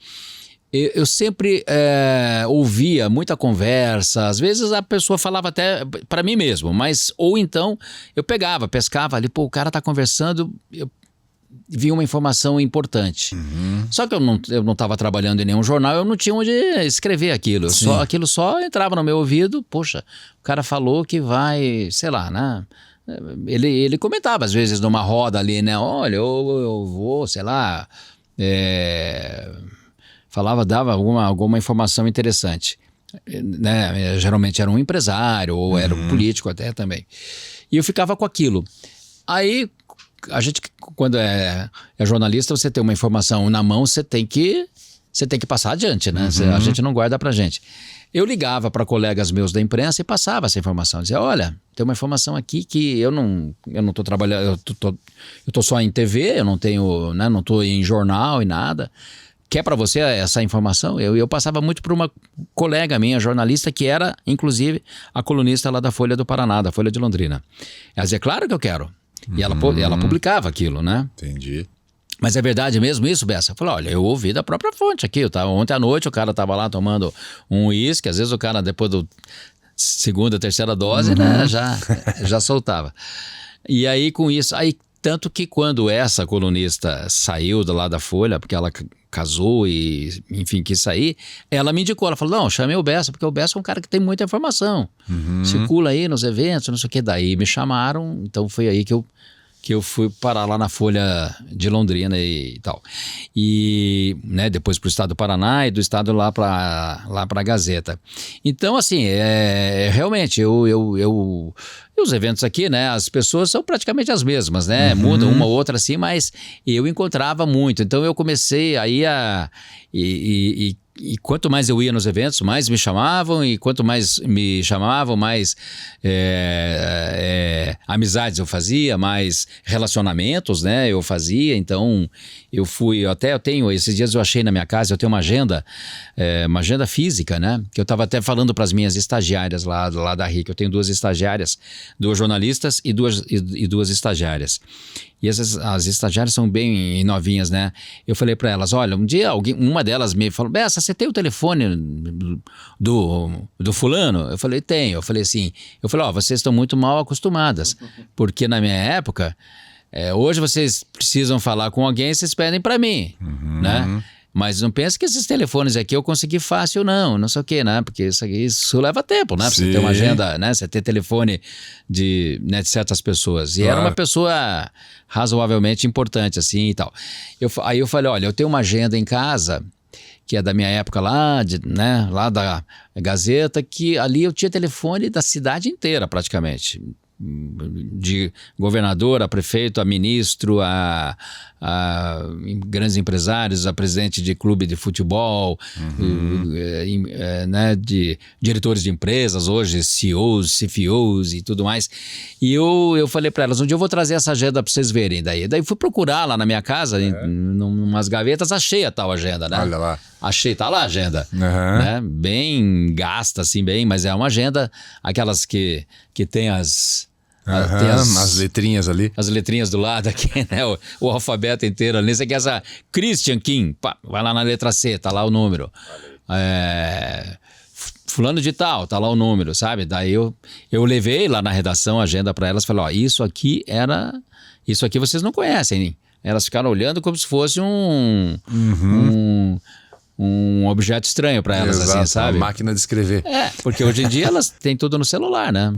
eu sempre ouvia muita conversa, às vezes a pessoa falava até para mim mesmo, mas ou então eu pescava ali, o cara tá conversando, eu vi uma informação importante. Só que eu não estava trabalhando em nenhum jornal, eu não tinha onde escrever aquilo. Aquilo só entrava no meu ouvido, poxa, o cara falou que vai, sei lá, né? Ele comentava às vezes numa roda ali, né? Olha, eu vou, sei lá... dava alguma informação interessante, né? Geralmente era um empresário ou era um político até também. E eu ficava com aquilo. Aí, a gente, quando é jornalista, você tem uma informação na mão, você tem que passar adiante, né? A gente não guarda pra gente. Eu ligava para colegas meus da imprensa e passava essa informação. Dizia, olha, tem uma informação aqui que eu não tô trabalhando, eu tô só em TV, eu não tenho, né, não tô em jornal e nada. Quer para você essa informação? Eu passava muito para uma colega minha, jornalista, que era, inclusive, a colunista lá da Folha do Paraná, da Folha de Londrina. Ela dizia, claro que eu quero. E ela publicava aquilo, né? Entendi. Mas é verdade mesmo isso, Bessa? Eu falei, olha, eu ouvi da própria fonte aqui. Ontem à noite o cara tava lá tomando um uísque, às vezes o cara depois do segunda, terceira dose, né, já soltava. E aí com isso, tanto que quando essa colunista saiu lá da Folha, porque ela casou e, enfim, quis sair, ela me indicou, ela falou, não, chamei o Bessa, porque o Bessa é um cara que tem muita informação, circula aí nos eventos, não sei o que, daí me chamaram, então foi aí que eu fui parar lá na Folha de Londrina e tal. E, né, depois para o estado do Paraná e do estado lá para a Gazeta. Então, assim, realmente, os eventos aqui, né, as pessoas são praticamente as mesmas, né, mudam uma ou outra assim, mas eu encontrava muito. Então, eu comecei aí e quanto mais eu ia nos eventos, mais me chamavam, e quanto mais me chamavam, mais amizades eu fazia, mais relacionamentos, né, eu fazia. Então eu tenho, esses dias eu achei na minha casa, eu tenho uma agenda física, né, que eu estava até falando para as minhas estagiárias lá da RIC. Eu tenho 2 estagiárias, 2 jornalistas e duas estagiárias. E as estagiárias são bem novinhas, né? Eu falei para elas, olha, um dia uma delas me falou, Bessa, você tem o telefone do fulano? Eu falei, tenho. Eu falei assim, vocês estão muito mal acostumadas, porque na minha época, hoje vocês precisam falar com alguém, vocês pedem para mim, né? Mas não pensa que esses telefones aqui eu consegui fácil, não sei o quê, né? Porque isso leva tempo, né? Pra você ter uma agenda, né? Você ter telefone de certas pessoas. E era uma pessoa razoavelmente importante, assim, e tal. Aí eu falei, olha, eu tenho uma agenda em casa, que é da minha época lá da Gazeta, que ali eu tinha telefone da cidade inteira, praticamente. De governador a prefeito, a ministro, a grandes empresários, a presidente de clube de futebol, né, de diretores de empresas, hoje CEOs, CFOs e tudo mais. E eu falei para elas, um dia eu vou trazer essa agenda para vocês verem. Daí fui procurar lá na minha casa, em umas gavetas, achei a tal agenda, né? Olha lá. Achei, tá lá a agenda, né? Bem gasta, assim, mas é uma agenda, aquelas que tem as letrinhas ali. As letrinhas do lado aqui, né? O alfabeto inteiro ali. Você quer essa Christian Kim, pá, vai lá na letra C, tá lá o número. Fulano de tal, tá lá o número, sabe? Daí eu levei lá na redação a agenda para elas, falei, ó, isso aqui vocês não conhecem. Elas ficaram olhando como se fosse um objeto estranho para elas, assim, sabe? Uma máquina de escrever. Porque hoje em dia elas têm tudo no celular, né?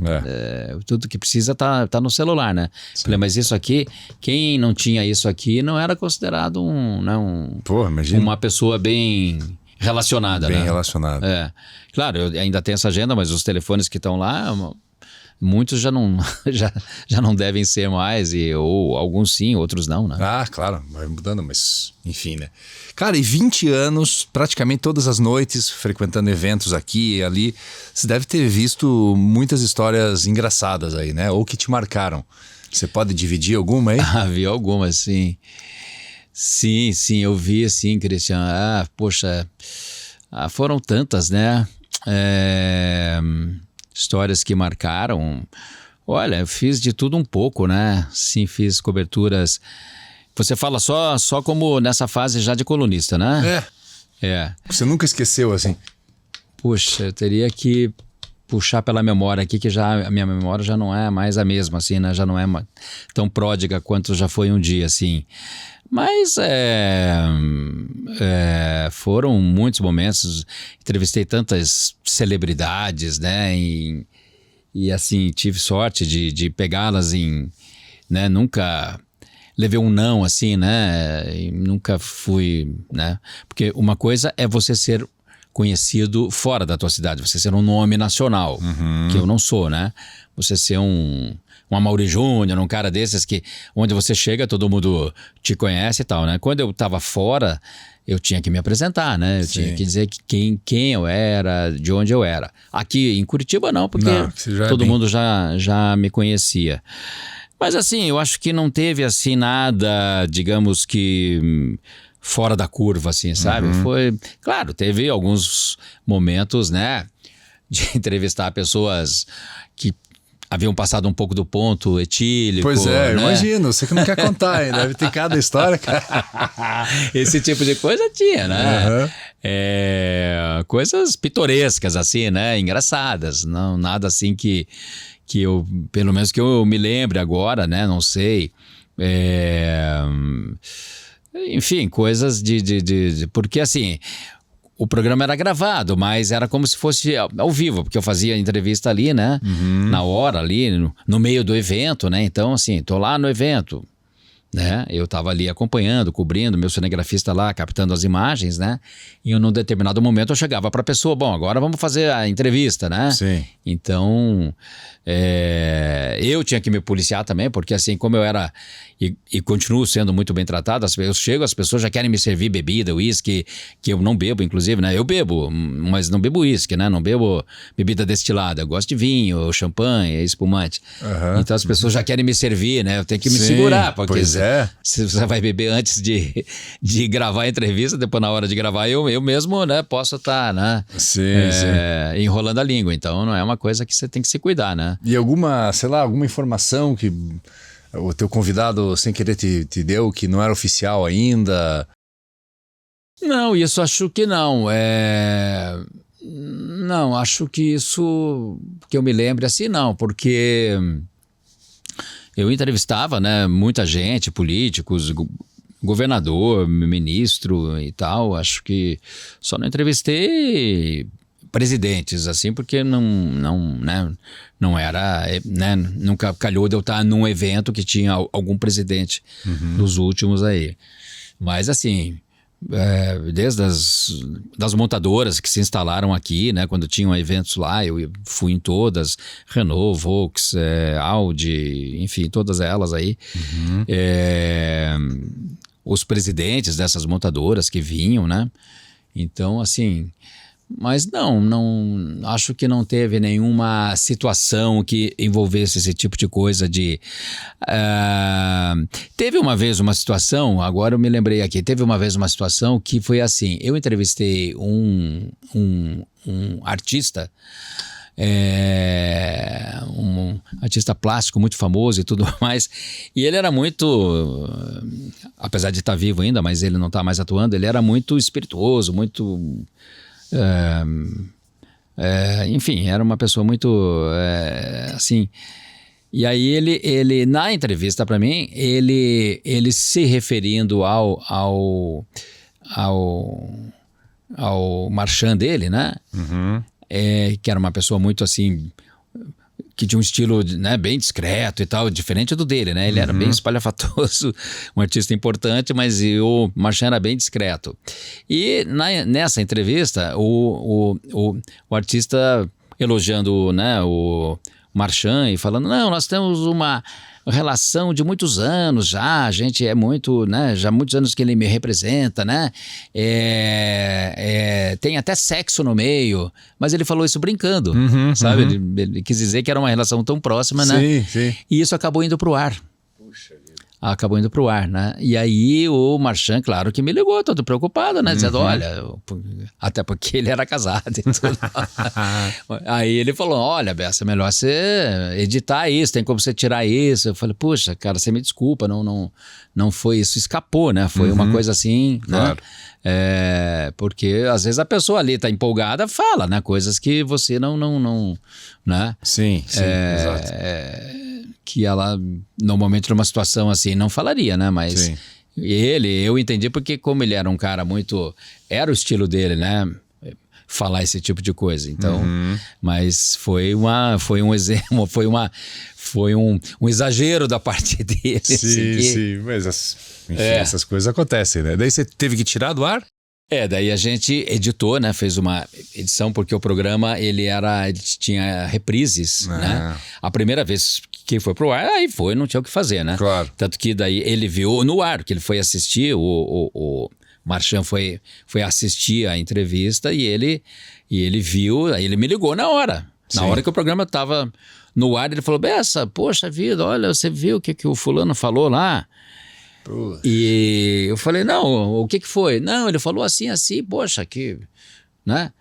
Tudo que precisa tá no celular, né? Falei, mas isso aqui, quem não tinha isso aqui não era considerado uma pessoa bem relacionada, Bem né? relacionada. Claro, eu ainda tenho essa agenda, mas os telefones que estão lá, muitos já não devem ser mais, ou alguns sim, outros não, né? Claro, vai mudando, mas enfim, né? Cara, e 20 anos, praticamente todas as noites, frequentando eventos aqui e ali, você deve ter visto muitas histórias engraçadas aí, né? Ou que te marcaram. Você pode dividir alguma aí? Vi algumas, sim. Sim, eu vi, sim, Christian. Poxa, foram tantas, né? Histórias que marcaram. Olha, eu fiz de tudo um pouco, né? Sim, fiz coberturas. Você fala só como nessa fase já de colunista, né? Você nunca esqueceu, assim? Puxa, eu teria que puxar pela memória aqui, que já a minha memória já não é mais a mesma, assim, né? Já não é tão pródiga quanto já foi um dia, assim. Mas foram muitos momentos, entrevistei tantas celebridades, né? E assim, tive sorte de pegá-las né? Nunca levei um não, assim, né? E nunca fui, né? Porque uma coisa é você ser conhecido fora da tua cidade, você ser um nome nacional, que eu não sou, né? Você ser um Amaury Júnior, um cara desses que onde você chega, todo mundo te conhece e tal, né? Quando eu estava fora, eu tinha que me apresentar, né? Eu tinha que dizer quem eu era, de onde eu era. Aqui em Curitiba não, porque todo mundo já me conhecia. Mas assim, eu acho que não teve assim nada, digamos que fora da curva, assim, sabe? Foi, claro, teve alguns momentos, né, de entrevistar pessoas que haviam passado um pouco do ponto etílico. Pois é, né? Imagino, você que não quer contar, hein? Deve ter cada história, cara. Esse tipo de coisa tinha, né? Coisas pitorescas, assim, né? Engraçadas, não, nada assim que eu, pelo menos que eu me lembre agora, né? Não sei. Enfim, coisas porque assim, o programa era gravado, mas era como se fosse ao vivo, porque eu fazia entrevista ali, né? Na hora ali, no meio do evento, né? Então, assim, tô lá no evento, né? Eu estava ali acompanhando, cobrindo, meu cinegrafista lá, captando as imagens, né? E num determinado momento eu chegava para a pessoa, bom, agora vamos fazer a entrevista, né? Sim. Então, eu tinha que me policiar também, porque assim, como eu era e continuo sendo muito bem tratado, eu chego, as pessoas já querem me servir bebida, uísque, que eu não bebo, inclusive, né? Eu bebo, mas não bebo uísque, né? Não bebo bebida destilada, eu gosto de vinho, champanhe, espumante. Então as pessoas já querem me servir, né? Eu tenho que me segurar, porque se você vai beber antes de gravar a entrevista, depois na hora de gravar, eu mesmo, né, posso estar, né? Enrolando a língua, então não é uma coisa que você tem que se cuidar, né? E alguma informação que o teu convidado sem querer te deu que não era oficial ainda? Não, isso acho que não. Não, acho que isso, que eu me lembre assim, não, porque eu entrevistava, né, muita gente, políticos, governador, ministro e tal. Acho que só não entrevistei presidentes, assim, porque não era, né, nunca calhou de eu estar num evento que tinha algum presidente dos últimos aí. Mas assim, desde das montadoras que se instalaram aqui, né, quando tinham eventos lá, eu fui em todas, Renault, Volks, Audi, enfim, todas elas aí. Os presidentes dessas montadoras que vinham, né? Então, assim, mas não acho que não teve nenhuma situação que envolvesse esse tipo de coisa teve uma vez uma situação, agora eu me lembrei aqui, teve uma vez uma situação que foi assim, eu entrevistei um artista, um artista plástico muito famoso e tudo mais, e ele era muito, apesar de estar vivo ainda, mas ele não está mais atuando, ele era muito espirituoso, muito... enfim, era uma pessoa muito assim. E aí ele na entrevista para mim, ele se referindo ao marchand dele, né? Que era uma pessoa muito assim, que tinha um estilo, né, bem discreto e tal, diferente do dele, né? Ele era bem espalhafatoso, um artista importante, mas o Marchand era bem discreto. E nessa entrevista, o artista elogiando, né, o Marchand e falando, não, nós temos uma relação de muitos anos já, a gente é muito, né, já há muitos anos que ele me representa, né, tem até sexo no meio, mas ele falou isso brincando, sabe, ele quis dizer que era uma relação tão próxima, né, sim. E isso acabou indo pro ar. Puxa vida. Acabou indo pro ar, né? E aí o Marchand, claro que me ligou, todo preocupado, né? Dizendo, olha, até porque ele era casado e tudo. Aí ele falou, olha, Bessa, melhor você editar isso, tem como você tirar isso. Eu falei, puxa, cara, você me desculpa, não foi isso, escapou, né? Foi uma coisa assim, claro, né? Porque às vezes a pessoa ali tá empolgada, fala, né? Coisas que você não né? Sim, exato. Que ela, normalmente numa situação assim, não falaria, né? Mas eu entendi porque como ele era um cara muito... Era o estilo dele, né? Falar esse tipo de coisa. Então, mas foi um exemplo, foi um exagero da parte dele. Sim, mas enfim, essas coisas acontecem, né? Daí você teve que tirar do ar? Daí a gente editou, né? Fez uma edição, porque o programa, ele tinha reprises, né? A primeira vez que foi pro ar, aí foi, não tinha o que fazer, né? Claro. Tanto que daí ele viu no ar, que ele foi assistir, o Marchand foi assistir a entrevista e ele viu, aí ele me ligou na hora. Na hora que o programa estava no ar, ele falou, Bessa, poxa vida, olha, você viu o que o fulano falou lá? E eu falei, não, o que foi? Não, ele falou assim, poxa, que, né?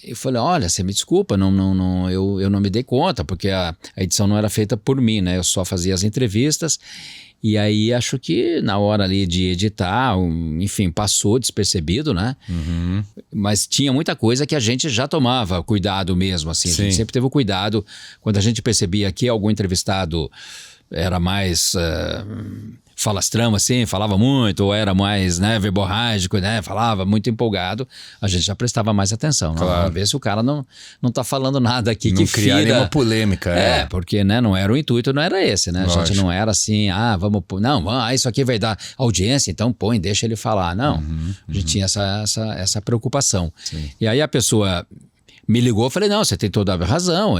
Eu falei, olha, você me desculpa, eu não me dei conta, porque a edição não era feita por mim, né? Eu só fazia as entrevistas, e aí acho que na hora ali de editar, enfim, passou despercebido, né? Uhum. Mas tinha muita coisa que a gente já tomava cuidado mesmo, assim. Sim. A gente sempre teve o cuidado, quando a gente percebia que algum entrevistado era mais falastrão, assim, falava muito, ou era mais, né, verborrágico, né, falava muito empolgado, a gente já prestava mais atenção. Claro. Não, ver se o cara não tá falando nada aqui não que criar fira... nenhuma polêmica. Porque, né, não era o intuito, não era esse, né? Lógico. A gente não era assim, vamos... Não, isso aqui vai dar audiência, então põe, deixa ele falar. Não, a gente tinha essa preocupação. Sim. E aí a pessoa... me ligou, eu falei, não, você tem toda a razão,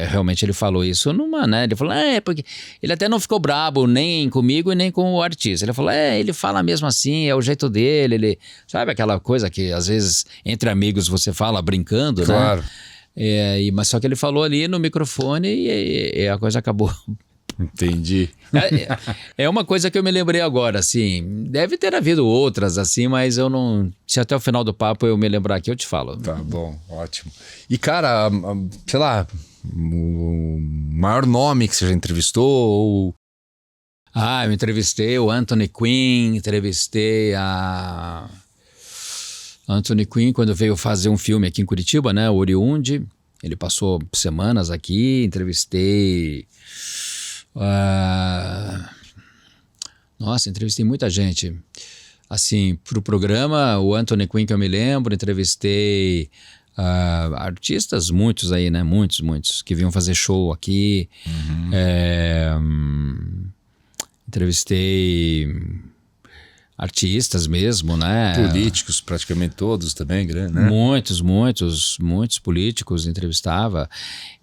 realmente ele falou isso né, ele falou, porque ele até não ficou brabo nem comigo e nem com o artista, ele falou, ele fala mesmo assim, é o jeito dele, ele, sabe aquela coisa que às vezes entre amigos você fala brincando, claro. né, mas só que ele falou ali no microfone e a coisa acabou. Entendi. É uma coisa que eu me lembrei agora, assim, deve ter havido outras, assim, mas eu não... Se até o final do papo eu me lembrar aqui, eu te falo. Tá bom, ótimo. E cara, sei lá, o maior nome que você já entrevistou ou... Eu entrevistei o Anthony Quinn, entrevistei a... Anthony Quinn quando veio fazer um filme aqui em Curitiba, né, o Oriundi, ele passou semanas aqui, entrevistei... Nossa, entrevistei muita gente. Assim, pro programa, o Anthony Quinn que eu me lembro, entrevistei artistas, muitos aí, né? Muitos, que vinham fazer show aqui. Entrevistei artistas mesmo, né? Políticos, praticamente todos também, né? Muitos políticos entrevistava.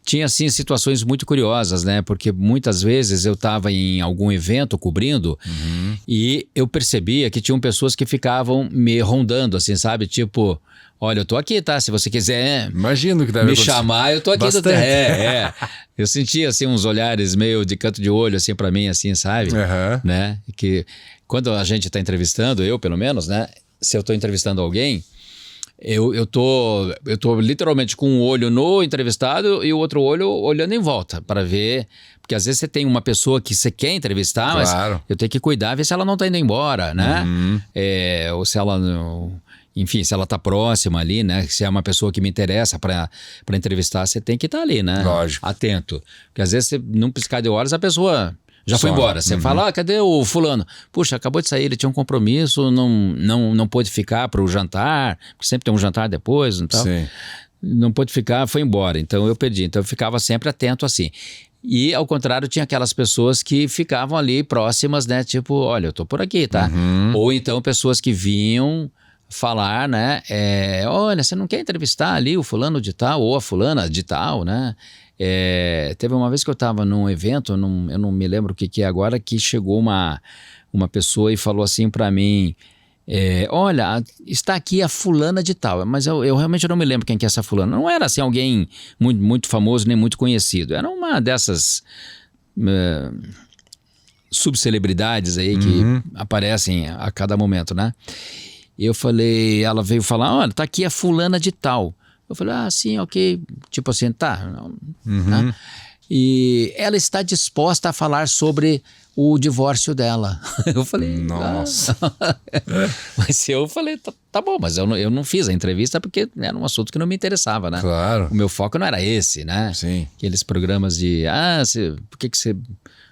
Tinha, assim, situações muito curiosas, né? Porque muitas vezes eu estava em algum evento cobrindo e eu percebia que tinham pessoas que ficavam me rondando, assim, sabe? Tipo, olha, eu tô aqui, tá? Se você quiser Imagino que deve me chamar, eu tô aqui. Bastante. Eu sentia, assim, uns olhares meio de canto de olho, assim, pra mim, assim, sabe? Né? Que quando a gente tá entrevistando, eu pelo menos, né? Se eu tô entrevistando alguém... Eu tô literalmente com um olho no entrevistado e o outro olho olhando em volta para ver, porque às vezes você tem uma pessoa que você quer entrevistar, claro. Mas eu tenho que cuidar, ver se ela não tá indo embora, né? Ou se ela, enfim, se ela tá próxima ali, né? Se é uma pessoa que me interessa para entrevistar, você tem que estar ali, né? Lógico. Atento, porque às vezes você, num piscar de olhos, a pessoa... já foi embora. Você fala, cadê o fulano? Puxa, acabou de sair, ele tinha um compromisso, não pôde ficar para o jantar, porque sempre tem um jantar depois e tal. Sim. Não pôde ficar, foi embora. Então eu perdi. Então eu ficava sempre atento assim. E ao contrário, tinha aquelas pessoas que ficavam ali próximas, né? Tipo, olha, eu tô por aqui, tá? Ou então pessoas que vinham falar, né? Olha, você não quer entrevistar ali o fulano de tal ou a fulana de tal, né? Teve uma vez que eu estava num evento, eu não me lembro o que é agora, que chegou uma pessoa e falou assim para mim, olha, está aqui a fulana de tal, mas eu realmente não me lembro quem que é essa fulana. Não era assim alguém muito, muito famoso nem muito conhecido, era uma dessas subcelebridades aí que aparecem a cada momento, né? E eu falei, ela veio falar, olha, está aqui a fulana de tal. Eu falei, sim, ok. Tipo assim, tá. Tá? E ela está disposta a falar sobre o divórcio dela. Eu falei, nossa. Mas eu falei, tá bom, mas eu não fiz a entrevista porque era um assunto que não me interessava, né? Claro. O meu foco não era esse, né? Sim. Aqueles programas de, por que você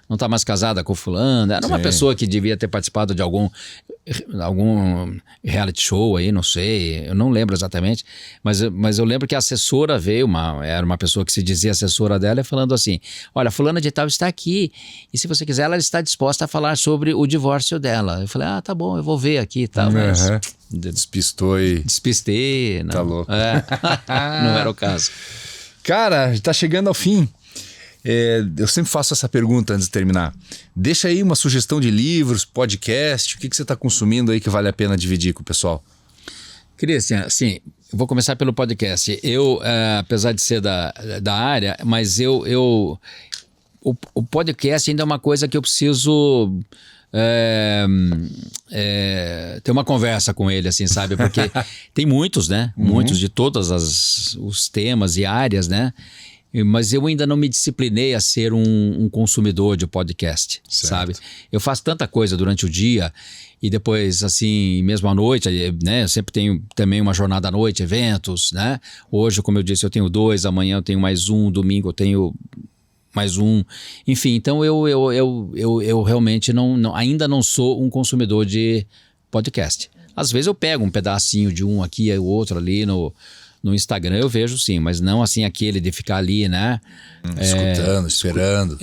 não tá mais casada com fulano? Era uma pessoa que devia ter participado de algum... algum reality show aí, não sei, eu não lembro exatamente, mas eu lembro que a assessora veio, era uma pessoa que se dizia assessora dela, falando assim, olha, fulana de tal está aqui, e se você quiser, ela está disposta a falar sobre o divórcio dela. Eu falei, tá bom, eu vou ver aqui e tal, mas... Despistou e... Despistei, não. Tá louco. Não era o caso. Cara, tá chegando ao fim. Eu sempre faço essa pergunta antes de terminar. Deixa aí uma sugestão de livros, podcast, o que você está consumindo aí que vale a pena dividir com o pessoal? Christian, assim, eu vou começar pelo podcast. Eu, apesar de ser da área, mas o podcast ainda é uma coisa que eu preciso... ter uma conversa com ele, assim, sabe? Porque tem muitos, né? Muitos de todos os temas e áreas, né? Mas eu ainda não me disciplinei a ser um consumidor de podcast, sabe? Eu faço tanta coisa durante o dia e depois, assim, mesmo à noite, né? Eu sempre tenho também uma jornada à noite, eventos, né? Hoje, como eu disse, eu tenho 2, amanhã eu tenho mais um, domingo eu tenho mais um. Enfim, então eu realmente ainda não sou um consumidor de podcast. Às vezes eu pego um pedacinho de um aqui e o outro ali no Instagram, eu vejo sim, mas não assim aquele de ficar ali, né? Escutando, esperando.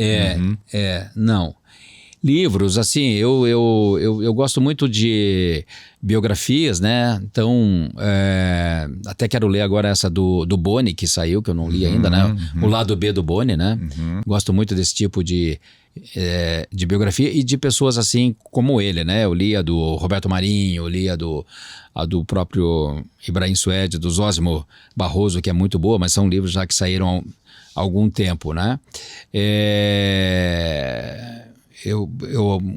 Não. Livros, assim, eu gosto muito de biografias, né? Então, até quero ler agora essa do Boni, que saiu, que eu não li ainda, né? O lado B do Boni, né? Gosto muito desse tipo de biografia e de pessoas assim como ele, né? Eu li a do Roberto Marinho, eu li a do próprio Ibrahim Suede, do Zósimo Barroso, que é muito boa, mas são livros já que saíram há algum tempo, né?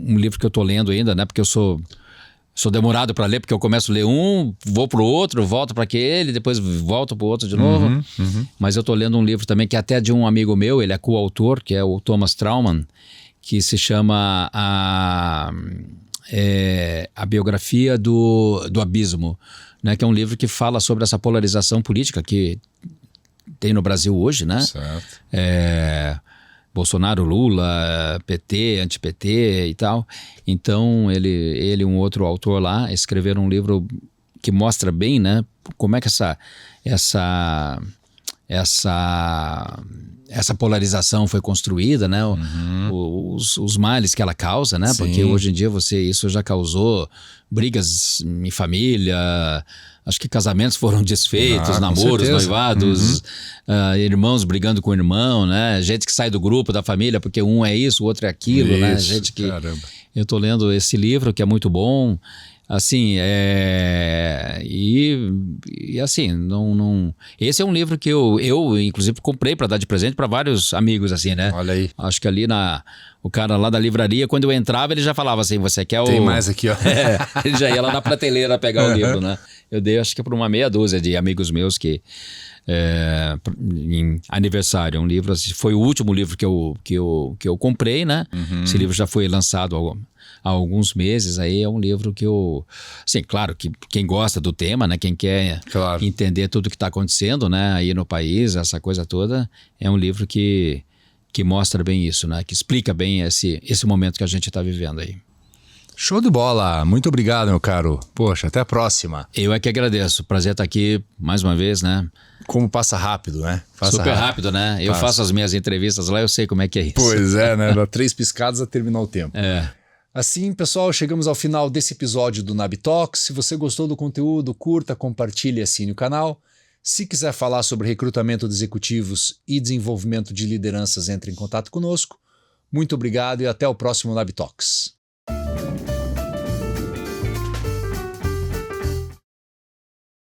Um livro que eu tô lendo ainda, né? Porque eu sou demorado para ler, porque eu começo a ler um, vou pro outro, volto para aquele, depois volto pro outro de novo. Mas eu tô lendo um livro também que é até de um amigo meu, ele é coautor, que é o Thomas Trauman, que se chama a biografia do Abismo, né? Que é um livro que fala sobre essa polarização política que tem no Brasil hoje, né? Certo. Bolsonaro, Lula, PT, anti-PT e tal. Então, ele e um outro autor lá escreveram um livro que mostra bem, né, como é que essa polarização foi construída, né? Os males que ela causa, né? Sim. Porque hoje em dia isso já causou brigas em família, acho que casamentos foram desfeitos, namoros, noivados, irmãos brigando com o irmão, né? Gente que sai do grupo, da família, porque um é isso, o outro é aquilo, né? Gente que... Caramba. Eu tô lendo esse livro que é muito bom. Assim, e assim, não... Esse é um livro que eu inclusive comprei para dar de presente para vários amigos, assim, né? Olha aí. Acho que ali o cara lá da livraria, quando eu entrava, ele já falava assim, você quer Tem mais aqui, ó. Ele já ia lá na prateleira pegar o livro, né? Eu dei, acho que para uma meia dúzia de amigos meus que... em aniversário, um livro, foi o último livro que eu comprei, né? Esse livro já foi lançado há alguns meses, aí é um livro que assim, claro, que quem gosta do tema, né? Quem quer entender tudo que está acontecendo, né? Aí no país, essa coisa toda, é um livro que mostra bem isso, né? Que explica bem esse momento que a gente está vivendo aí. Show de bola, muito obrigado, meu caro. Poxa, até a próxima. Eu é que agradeço, prazer estar aqui mais uma vez, né? Como passa rápido, né? Super rápido, né? Eu faço as minhas entrevistas lá, eu sei como é que é isso. Pois é, né? Dá 3 piscadas a terminar o tempo. Assim, pessoal, chegamos ao final desse episódio do NAB Talks. Se você gostou do conteúdo, curta, compartilhe e assine o canal. Se quiser falar sobre recrutamento de executivos e desenvolvimento de lideranças, entre em contato conosco. Muito obrigado e até o próximo NAB Talks.